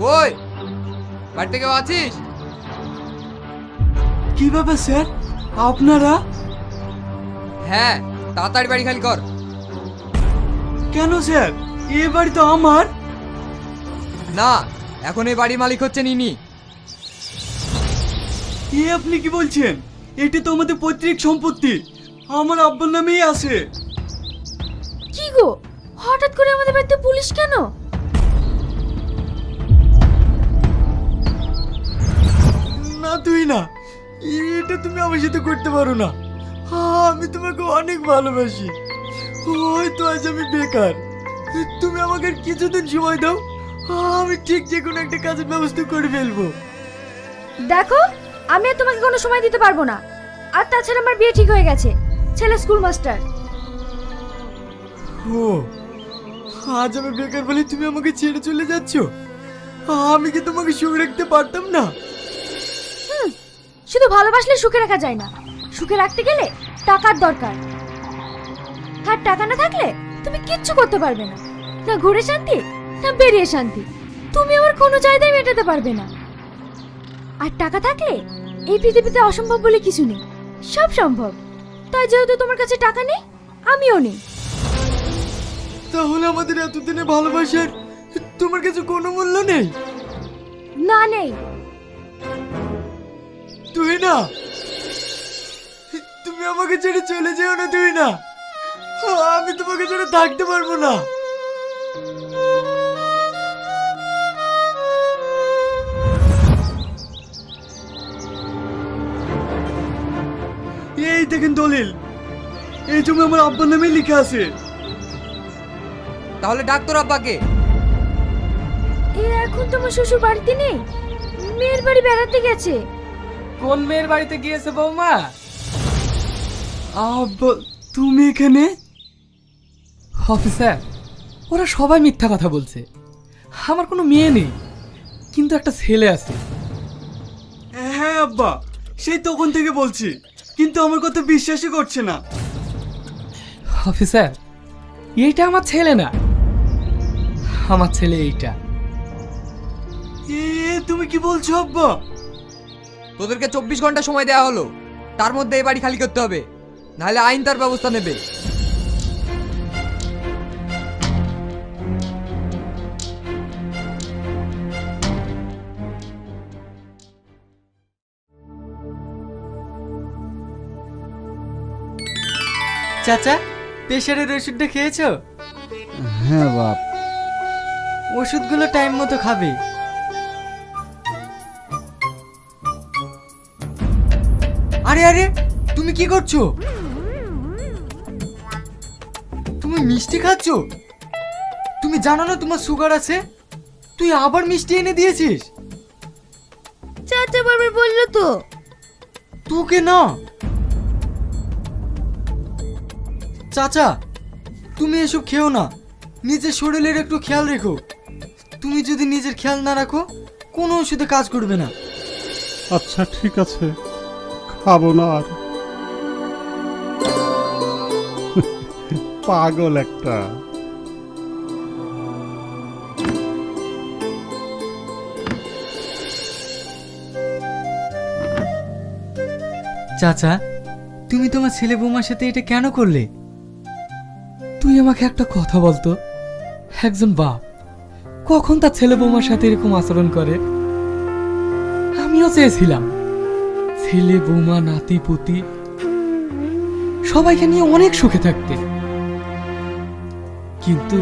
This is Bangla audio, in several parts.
কই বাড়িতে কেউ আছিস? কি ব্যাপার স্যার, আপনারা? হ্যাঁ, তাড়াতাড়ি বাড়ি খালি কর। কেন স্যার, এ বাড়ি তো আমার। না, এখন এই বাড়ির মালিক হচ্ছে নিনি। এ আপনি কি বলছেন? এটা তো আমাদের পৈতৃক সম্পত্তি, আমার আব্বার নামেই আছে। কি গো, হঠাৎ করে আমাদের বাড়িতে পুলিশ কেন? না তুই না, এটা তুমি আমার সাথে করতে পারো না। আমি তোমাকে অনেক ভালোবাসি। হয়তো আজ আমি বেকার, তুমি আমাকে আর কিছুদিন সময় দাও, আমি ঠিক যে কোনো একটা কাজের ব্যবস্থা করে ফেলবো। দেখো, আমি আর তোমাকে কোনো সময় দিতে পারবো না। আর তাছাড়া আমার বিয়ে ঠিক হয়ে গেছে, ছেলে স্কুল মাস্টার। ও, আজ আমি বেকার বলে তুমি আমাকে ছেড়ে চলে যাচ্ছ? আমি কি তোমাকে সুখে রাখতে পারতাম না? শুধু ভালোবাসলে সুখে রাখা যায় না, সুখে রাখতে গেলে টাকার দরকার। আর টাকা না থাকলে তুমি কিচ্ছু করতে পারবে না, না ঘুরে শান্তি না বেরিয়ে শান্তি। তুমি আমার কোনো চাহিদাই মেটাতে পারবে না। আর টাকা থাকলে এই পৃথিবীতে অসম্ভব বলে কিছু নেই, সব সম্ভব। তাই যেহেতু তোমার কাছে টাকা নেই, আমিও নেই। তাহলে আমাদের এতদিনে ভালোবাসার তোমার কাছে কোনো মূল্য নেই? না, নেই। তুই না, তুমি আমাকে ছেড়ে চলে যেও না। তুই না, আমি তোমাকে ছেড়ে থাকতে পারবো না। এই দেখেন দলিল, এই জমি আমার আব্বার নামে লিখা আছে। তাহলে ডাক তোর আব্বাকে। এখন তোমার শ্বশুর বাড়িতে নেই, মেয়ের বাড়ি বেড়াতে গেছে। কোন মেয়ের বাড়িতে গিয়েছে বৌমা? আব্বা, তুমি এখানে? অফিসার, ওরা সবাই মিথ্যা কথা বলছে। আমার কোনো মেয়ে নেই, কিন্তু একটা ছেলে আছে। হ্যাঁ আব্বা, সেই তখন থেকে বলছি, কিন্তু আমার কথা বিশ্বাসই করছে না। অফিসার, এইটা আমার ছেলে না, আমার ছেলে এইটা। তুমি কি বলছো আব্বা? তোদেরকে 24 ঘন্টা সময় দেওয়া হলো, তার মধ্যে এই বাড়ি খালি করতে হবে, নাহলে আইন তার ব্যবস্থা নেবে। চাচা, প্রেশারের ওষুধটা খেয়েছো? হ্যাঁ বাপ। ওষুধগুলো টাইম মতো খাবে। আরে আরে, তুমি কি করছো? তুমি মিষ্টি খাচ্ছ? তুমি জানো না তোমার সুগার আছে? তুই আবার মিষ্টি এনে দিয়েছিস? চাচা বারবার বললো তো। তোকে না। চাচা, তুমি এসব খেও না, নিজের শরীরের একটু খেয়াল রেখো। তুমি যদি নিজের খেয়াল না রাখো, কোনো ওষুধে কাজ করবে না। আচ্ছা ঠিক আছে, খাবো না আর। পাগল একটা। চাচা, তুমি তোমার ছেলে বৌমার সাথে এটা কেন করলে? তুই আমাকে একটা কথা বলতো, একজন বাপ কখন তার ছেলে বৌমার সাথে এরকম আচরণ করে? আমিও চেয়েছিলাম ছেলে বৌমা নাতি পুতি সবাইকে নিয়ে অনেক সুখে থাকতে, কিন্তু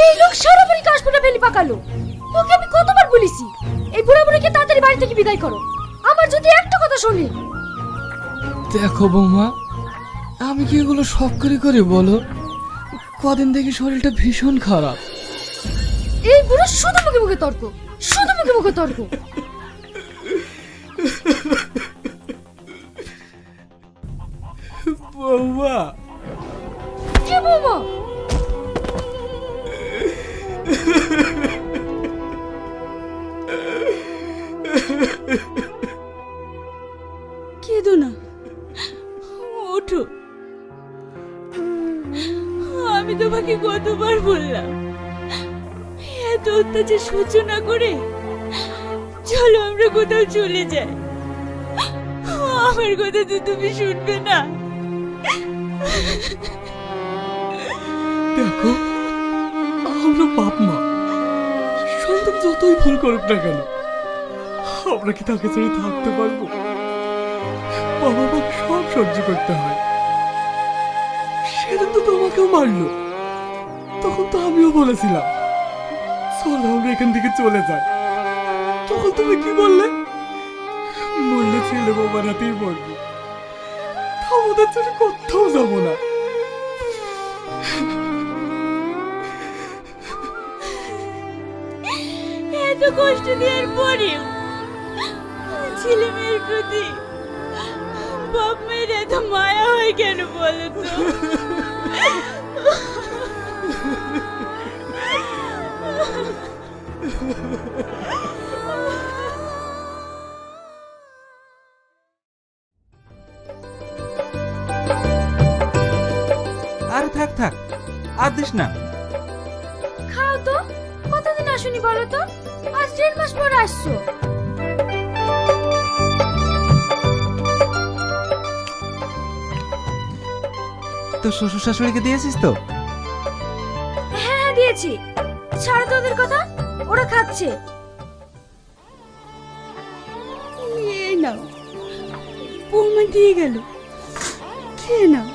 এই লোক সারা বাড়ি কাশফুটা ফেলি পাকালো। ওকে আমি কতবার বলেছি এই বুড়া বুড়িকে তাড়াতাড়ি বাড়ি থেকে বিদায় করো। আমার যদি একটা কথা শুনি। দেখো বৌমা, আমি কি এগুলো সব করে বলো? কদিন থেকে শরীরটা ভীষণ খারাপ। এই বুড়ো শুধু মুখে মুখে তর্ক, শুধু মুখে মুখে তর্ক। বৌমা, কে বৌমা? কে সহ্য না করে চলো আমরা কোথাও চলে যাই। আমার কথা তো তুমি শুনবে না। দেখো, আমরা বাপ মা, সন্তান যতই ভুল করুক না কেন, আমরা কি তাকে ছেড়ে থাকতে পারবো? বাবা মাকে সব সহ্য করতে হয়। সেদিন তো তোমাকেও মারলো, তখন তো আমিও বলেছিলাম চলো আমরা এখান থেকে চলে যাই। তখন তুমি কি বললে? মরলে ছেলে বাবার হাতেই মরবো, আমাদের ছেড়ে কোথাও যাবো না। এত কষ্ট দেওয়ার পরেও ছেলে মেয়ের প্রতি বাপ মায়ের এত মায়া হয় কেন বলো তো? আরে থাক থাক, আর দিস না। খাও তো, কতদিন আসুনি বলো তো? আজ 1.5 মাস পর আসছো। তো শ্বশুর শাশুড়িকে দিয়েছিস তো? হ্যাঁ হ্যাঁ দিয়েছি। ছাড়ো তো ওদের কথা, ওরা খাচ্ছে। এই নাও, বৌমা দিয়ে গেল, খেয়ে নাও।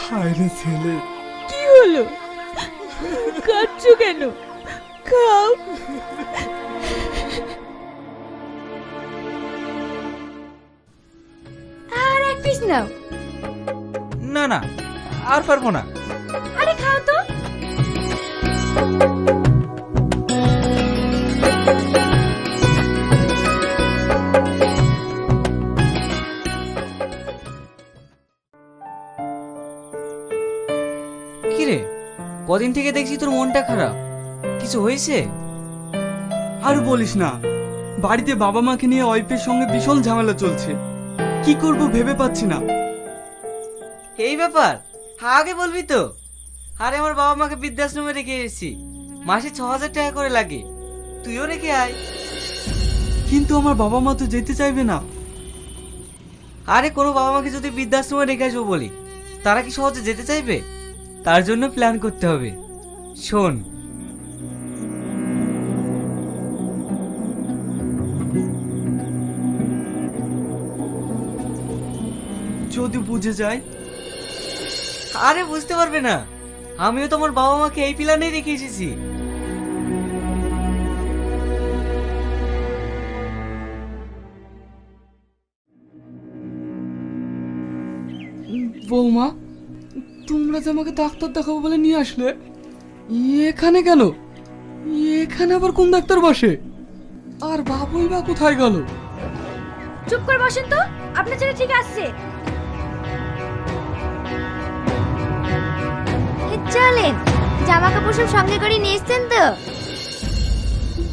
হায় রে ছেলে, কি হলো, কাঁদছো কেন? খাও। আর এক পিস নাও। না না, আর পারবো না। আরে খাও তো। কিরে, কদিন থেকে দেখছি তোর মনটা খারাপ, কিছু হয়েছে? আর বলিস না, বাড়িতে বাবা মাকে নিয়ে ওয়াইফের সঙ্গে ভীষণ ঝামেলা চলছে। কি করব ভেবে পাচ্ছি না। এই ব্যাপার, আগে বলবি তো। আরে আমার বাবা মাকে বৃদ্ধাশ্রমে রেখে এসেছি, মাসে 6,000 টাকা করে লাগে, তুইও রেখে আয়। কিন্তু আমার বাবা মা তো যেতে চাইবে না। আরে কোনো বাবা মাকে যদি বৃদ্ধাশ্রমে রেখে আসবো বলি, তারা কি সহজে যেতে চাইবে? তার জন্য প্ল্যান করতে হবে। শোন, যদি বুঝে যায়? আরে বুঝতে পারবে না, আমিও তো আমার বাবা মাকে এই প্ল্যানেই রেখে এসেছি। বৌমা, তোমরা যে আমাকে ডাক্তার দেখাবো বলে নিয়ে আসলে, এখানে কেন? এখানে আবার কোন ডাক্তার বসে? আর বাবুই বা কোথায় গেল? চুপ করে বসেন তো, আপনার ছেলে ঠিক আসছে। চলেন, জামা কাপড় সব সঙ্গে করে নিয়ে এসছেন তো?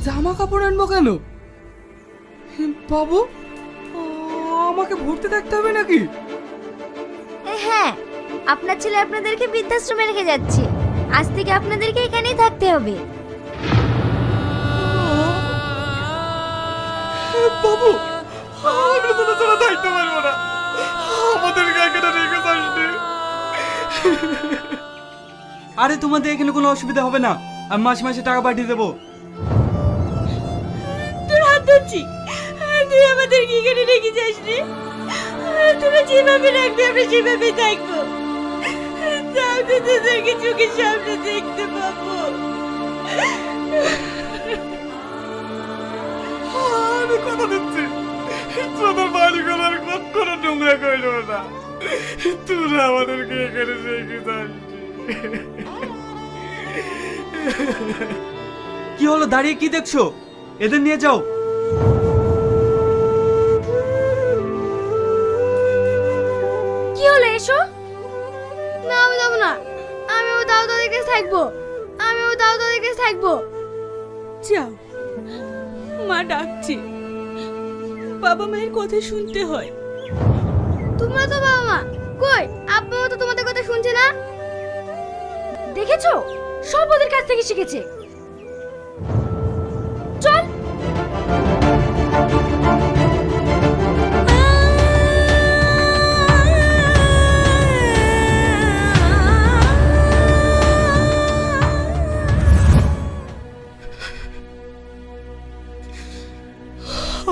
জামা কাপড় আনবো কেন? বাবু, আমাকে ভর্তি থাকতে হবে নাকি? হ্যাঁ, আপনার ছেলে আপনাদেরকে বৃদ্ধাশ্রমে রেখে যাচ্ছে। আজ থেকে আপনাদেরকে এখানেই থাকতে হবে। বাবু, আমরা তো তোরা থাকতে পারবো না, আমাদেরকে এখানে রেখে যাসনি। আরে তোমাদের এখানে কোনো অসুবিধা হবে না, আমি মাসে মাসে টাকা পাঠিয়ে দেবো। তোর হাত ধরছি, তুই আমাদেরকে এখানে রেখে যাসনি। তোরা যেভাবে রাখবি আমরা সেভাবে থাকবো। তাও তো তোদেরকে চোখের সামনে দেখতে পাবো। আমি কথা দিচ্ছি, তোদের বাড়ি ঘর কখনো নোংরা করলো না, তোরা আমাদেরকে এখানে রেখে যাসনি। কি হলো, দাঁড়িয়ে কি দেখছো? এদের নিয়ে যাও। কি হলো, এসো। না, আমি যাবো না। আমি ও দাও দাদের কাছে থাকবো। আমি ও দাও দাদের কাছে থাকবো। যাও, মা ডাকছি, বাবা মায়ের কথা শুনতে হয়। তোমরা তো বাবা মা, কই আব্বা তো তোমাদের কথা শুনছে না? দেখেছো, সব ওদের কাছ থেকে শিখেছে। চল।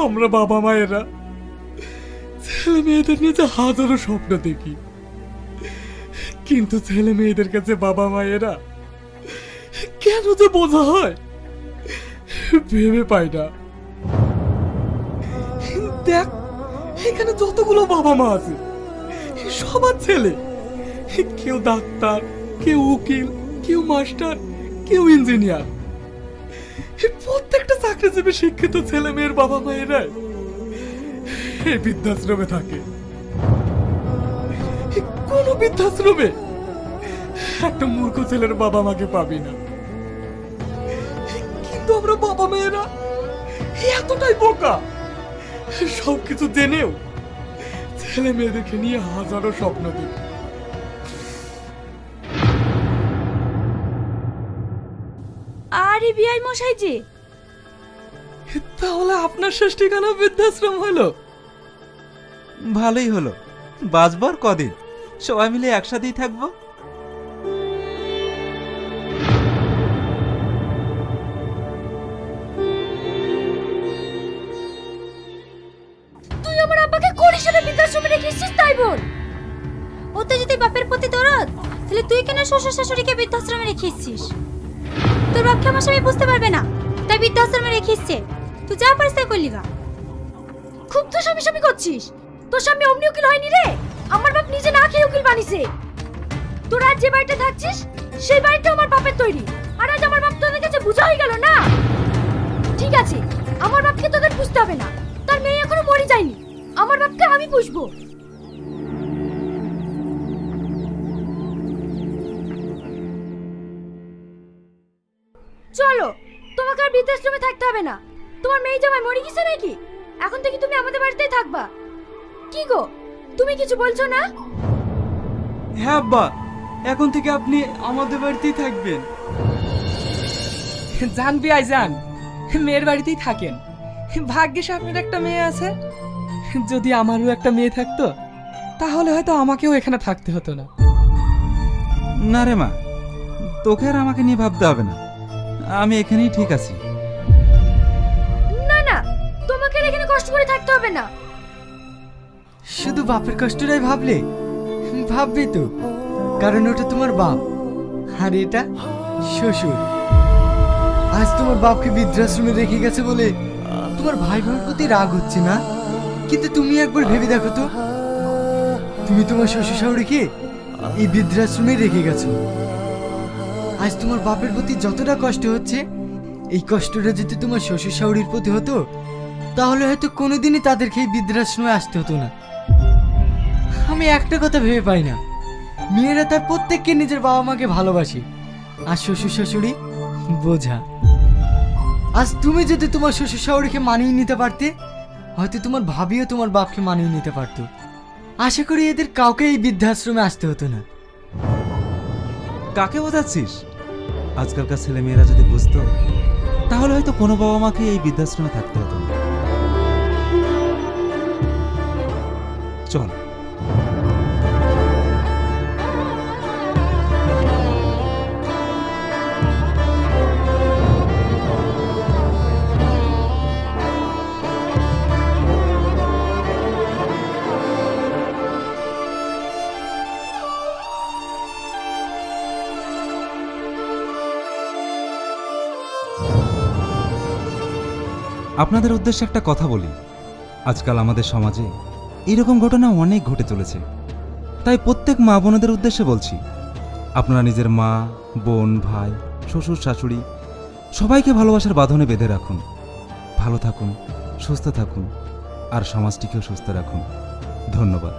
আমরা বাবা মায়েরা ছেলে মেয়েদের নিয়ে যে হাজারো স্বপ্ন দেখি, কিন্তু ছেলে মেয়েদের কাছে বাবা মায়েরা কেন যে বোঝা হয় ভেবে পাই না। দেখ, এখানে যতগুলো বাবা মা আছে সবার ছেলে, কেউ ডাক্তার, কেউ উকিল, কেউ মাস্টার, কেউ ইঞ্জিনিয়ার। প্রত্যেকটা চাকরিজীবী শিক্ষিত ছেলে মেয়ের বাবা মায়েরা এই বৃদ্ধাশ্রমে থাকে। কোন বৃদ্ধাশ্রমে একটা মূর্খ ছেলের বাবা মাকে পাবি না, কিন্তু আমরা বাবা মায়েরা এতটাই বোকা, সবকিছু জেনেও ছেলে মেয়েদেরকে নিয়ে হাজারো স্বপ্ন দেখি। আরে বিআই মশাই যে, তাহলে আপনার শেষ ঠিকানা বৃদ্ধাশ্রম হলো? ভালোই হলো, বাঁচবার কদিন, সবাই মিলে একসাথেই থাকবো। তুই আমার আব্বাকে কোন হিসেবে বৃদ্ধাশ্রমে রেখেছিস তাই বল। ও তো যদি বাপের প্রতি দরদ, তাহলে তুই কেন শ্বশুর শাশুড়িকে বৃদ্ধাশ্রমে রেখেছিস? তোর বাপকে আমার স্বামী বুঝতে পারবে না, তাই বৃদ্ধাশ্রমে রেখেছে। তুই যা পারিস তাই করলি গা। খুব তো স্বামী স্বামী করছিস। তোর স্বামী অমনি উকিল হয়নি রে, আমার বাপ নিজে না খেয়ে উকিল বানিয়েছে। তোরা আজ যে বাড়িতে থাকছিস সেই বাড়িটা আমার বাপের তৈরি, আর আজ আমার বাপ তোদের কাছে বোঝা হয়ে গেল না। ঠিক আছে, আমার বাপকে তোদের বুঝতে হবে না, তার মেয়ে এখনো মরে যায়নি, আমার বাপকে আমি পুষবো। চলো, তোমাকে আর বৃদ্ধাশ্রমে থাকতে হবে না। তোমার মেয়ে জামাই মরে গেছে নাকি? এখন থেকে তুমি আমাদের বাড়িতেই থাকবা। কি গো, তুমি কিছু বলছো না? হ্যাঁ আব্বা, এখন থেকে আপনি আমাদের বাড়িতেই থাকবেন। যান বিআই যান, মেয়ের বাড়িতেই থাকেন। ভাগ্যিস আপনার একটা মেয়ে আছে, যদি আমারও একটা মেয়ে থাকতো তাহলে হয়তো আমাকেও এখানে থাকতে হতো না। না রে মা, তোকে আর আমাকে নিয়ে ভাবতে হবে না, আমি এখানেই ঠিক আছি। না না, তোমাকে আর এখানে কষ্ট করে থাকতে হবে না। শুধু বাপের কষ্টটাই ভাবলে? ভাববে তো, কারণ ওটা তোমার বাপ আর এটা শ্বশুর। আজ তোমার বাপকে বৃদ্ধাশ্রমে রেখে গেছে বলে তোমার ভাই বোনের প্রতি রাগ হচ্ছে না, কিন্তু তুমি একবার ভেবে দেখো তো, তুমি তোমার শ্বশুর শাশুড়িকে এই বৃদ্ধাশ্রমে রেখে গেছো। আজ তোমার বাপের প্রতি যতটা কষ্ট হচ্ছে, এই কষ্টটা যদি তোমার শ্বশুর শাশুড়ির প্রতি হতো তাহলে হয়তো কোনোদিনই তাদেরকে এই বৃদ্ধাশ্রমে আসতে হতো না। আমি একটা কথা ভেবে পাই না, মেয়েরা তার প্রত্যেককে নিজের বাবা মাকে ভালোবাসে, আর শ্বশুর শাশুড়ি বোঝা। আজ তুমি যদি তোমার শ্বশুর শাশুড়িকে মানিয়ে নিতে পারতে, হয়তো তোমার ভাবিও তোমার বাপকে মানিয়ে নিতে পারতো। আশা করি এদের কাউকে এই বৃদ্ধাশ্রমে আসতে হতো না। কাকে বোঝাচ্ছিস? আজকালকার ছেলে মেয়েরা যদি বুঝতো তাহলে হয়তো কোনো বাবা মাকে এই বৃদ্ধাশ্রমে থাকতে হতো না। চল। আপনাদের উদ্দেশ্যে একটা কথা বলি, আজকাল আমাদের সমাজে এরকম ঘটনা অনেক ঘটে চলেছে। তাই প্রত্যেক মা বোনদের উদ্দেশ্যে বলছি, আপনারা নিজের মা, বোন, ভাই, শ্বশুর, শাশুড়ি সবাইকে ভালোবাসার বাঁধনে বেঁধে রাখুন। ভালো থাকুন, সুস্থ থাকুন, আর সমাজটিকেও সুস্থ রাখুন। ধন্যবাদ।